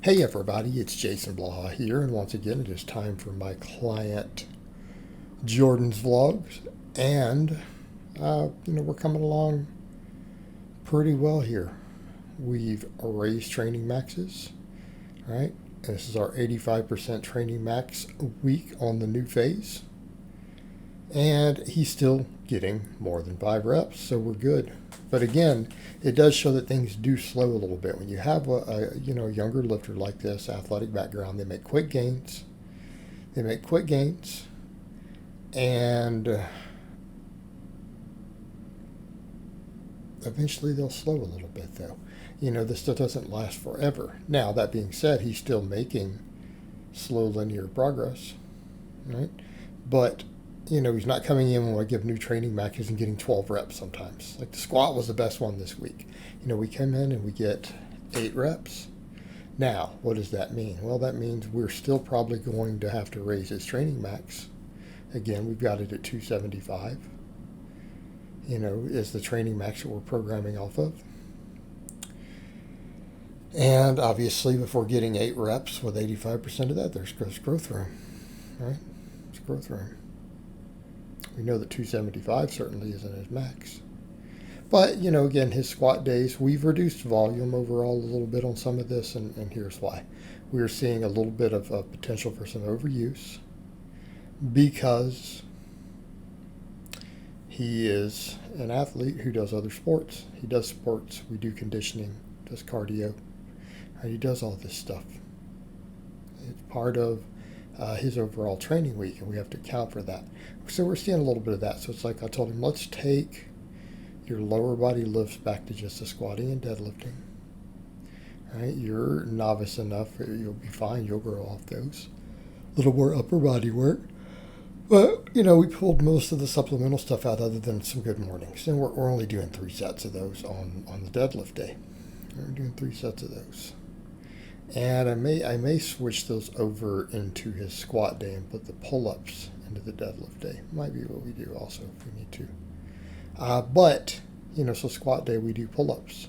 Hey everybody, it's Jason Blaha here, and once again it is time for my client Jordan's vlogs, and we're coming along pretty well here. We've raised training maxes, right? This is our 85% training max week on the new phase, and he's still getting more than 5 reps, so we're good. But again, it does show that things do slow a little bit. When you have a younger lifter like this, athletic background, they make quick gains. And eventually they'll slow a little bit, though. This stuff doesn't last forever. Now, that being said, he's still making slow linear progress, right? But he's not coming in when I give new training maxes and getting 12 reps sometimes. Like the squat was the best one this week. We come in and we get 8 reps. Now, what does that mean? Well, that means we're still probably going to have to raise his training max. Again, we've got it at 275. Is the training max that we're programming off of. And obviously, if we're getting 8 reps with 85% of that, there's growth room, right? There's growth room. We know that 275 certainly isn't his max. But, again, his squat days, we've reduced volume overall a little bit on some of this, and here's why. We're seeing a little bit of potential for some overuse because he is an athlete who does other sports. He does sports, we do conditioning, does cardio, right? He does all this stuff. It's part of his overall training week, and we have to account for that. So we're seeing a little bit of that. So it's like I told him, let's take your lower body lifts back to just the squatting and deadlifting. Right? You're novice enough, you'll be fine. You'll grow off those. A little more upper body work. But, we pulled most of the supplemental stuff out other than some good mornings. And we're only doing 3 sets of those on the deadlift day. We're doing 3 sets of those. And I may switch those over into his squat day and put the pull-ups into the deadlift day. Might be what we do also if we need to. But so squat day we do pull-ups.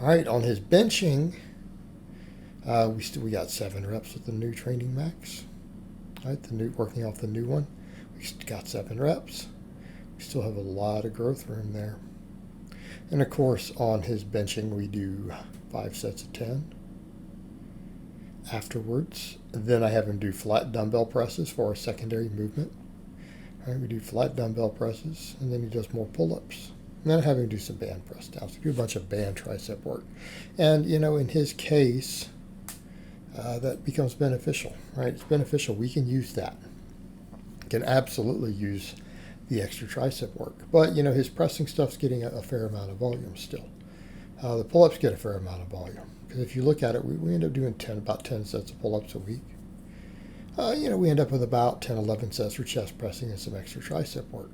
All right, on his benching, we got 7 reps with the new training max. All right, working off the new one. We got 7 reps. We still have a lot of growth room there. And of course, on his benching, we do 5 sets of 10. Afterwards, then I have him do flat dumbbell presses for a secondary movement. All right, we do flat dumbbell presses, and then he does more pull-ups. And then I have him do some band press downs. So do a bunch of band tricep work. And, in his case, that becomes beneficial, right? It's beneficial. We can use that. Can absolutely use the extra tricep work. But, his pressing stuff's getting a fair amount of volume still. The pull-ups get a fair amount of volume. Because if you look at it, we end up doing about 10 sets of pull-ups a week. We end up with about 10, 11 sets for chest pressing and some extra tricep work.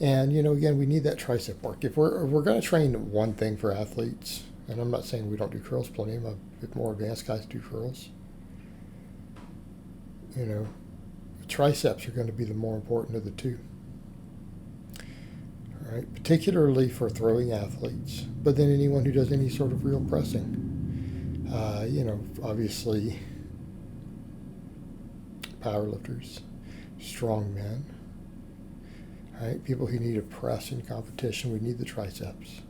And, again, we need that tricep work. If we're going to train one thing for athletes, and I'm not saying we don't do curls, plenty of more advanced guys do curls. Triceps are going to be the more important of the two. All right, particularly for throwing athletes, but then anyone who does any sort of real pressing. Obviously, powerlifters, strong men, right? People who need to press in competition, we need the triceps.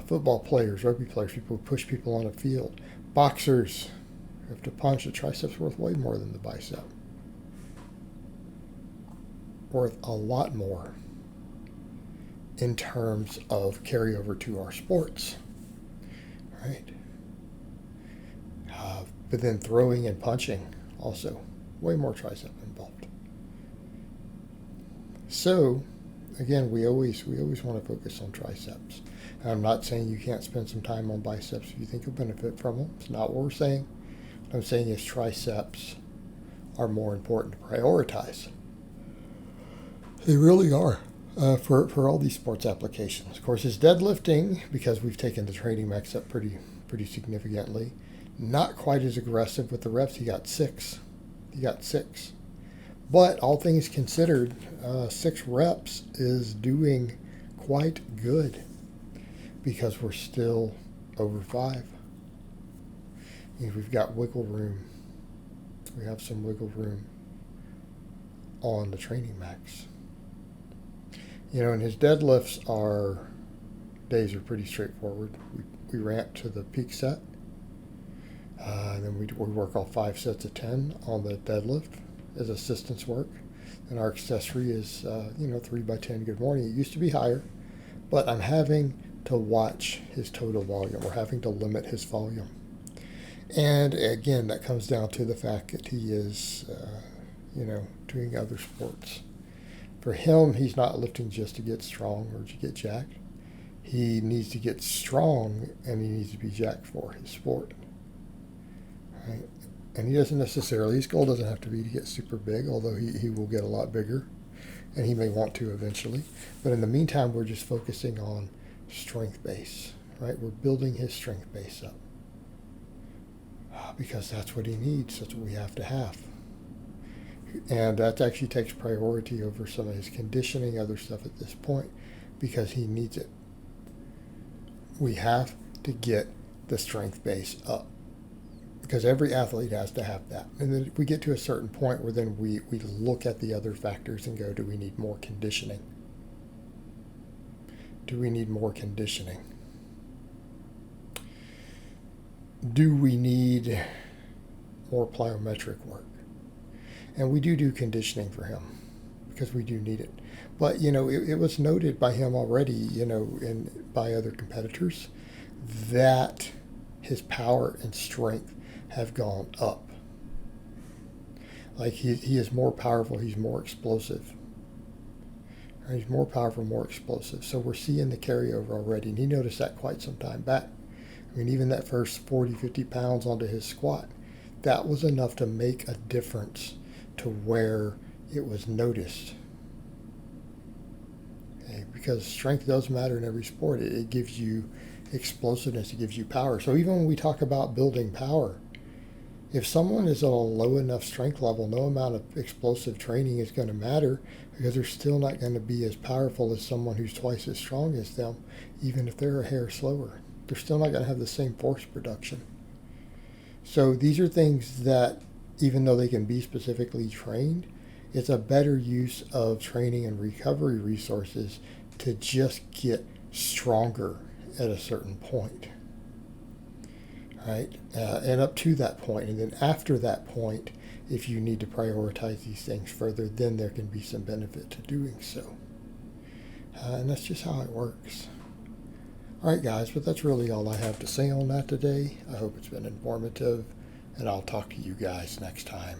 Football players, rugby players, people who push people on a field. Boxers have to punch. The triceps worth way more than the bicep. Worth a lot more in terms of carryover to our sports, right? But then throwing and punching also way more tricep involved. So again, we always want to focus on triceps. And I'm not saying you can't spend some time on biceps if you think you'll benefit from them. It's not what we're saying. What I'm saying is triceps are more important to prioritize. They really are. For all these sports applications. Of course, his deadlifting, because we've taken the training max up pretty significantly, not quite as aggressive with the reps. He got 6. But all things considered, 6 reps is doing quite good because we're still over 5. We've got wiggle room. We have some wiggle room on the training max. And his deadlifts days are pretty straightforward. We ramp to the peak set, and then we work all 5 sets of 10 on the deadlift as assistance work. And our accessory is, 3 by 10 good morning. It used to be higher, but I'm having to watch his total volume. We're having to limit his volume. And again, that comes down to the fact that he is, doing other sports. For him, he's not lifting just to get strong or to get jacked. He needs to get strong, and he needs to be jacked for his sport. Right? And he doesn't necessarily, his goal doesn't have to be to get super big, although he will get a lot bigger, and he may want to eventually. But in the meantime, we're just focusing on strength base, right? We're building his strength base up because that's what he needs. That's what we have to have. And that actually takes priority over some of his conditioning, other stuff at this point, because he needs it. We have to get the strength base up because every athlete has to have that. And then we get to a certain point where then we look at the other factors and go, do we need more conditioning? Do we need more conditioning? Do we need more plyometric work? And we do conditioning for him because we do need it. But, it was noted by him already, and by other competitors, that his power and strength have gone up. Like he is more powerful, he's more explosive. Right? He's more powerful, more explosive. So we're seeing the carryover already. And he noticed that quite some time back. Even that first 40, 50 pounds onto his squat, that was enough to make a difference to where it was noticed. Okay? Because strength does matter in every sport. It gives you explosiveness, it gives you power. So even when we talk about building power, if someone is at a low enough strength level, no amount of explosive training is going to matter because they're still not going to be as powerful as someone who's twice as strong as them, even if they're a hair slower. They're still not going to have the same force production. So these are things that, even though they can be specifically trained, it's a better use of training and recovery resources to just get stronger at a certain point. Right? And up to that point. And then after that point, if you need to prioritize these things further, then there can be some benefit to doing so. And that's just how it works. All right, guys, but that's really all I have to say on that today. I hope it's been informative, and I'll talk to you guys next time.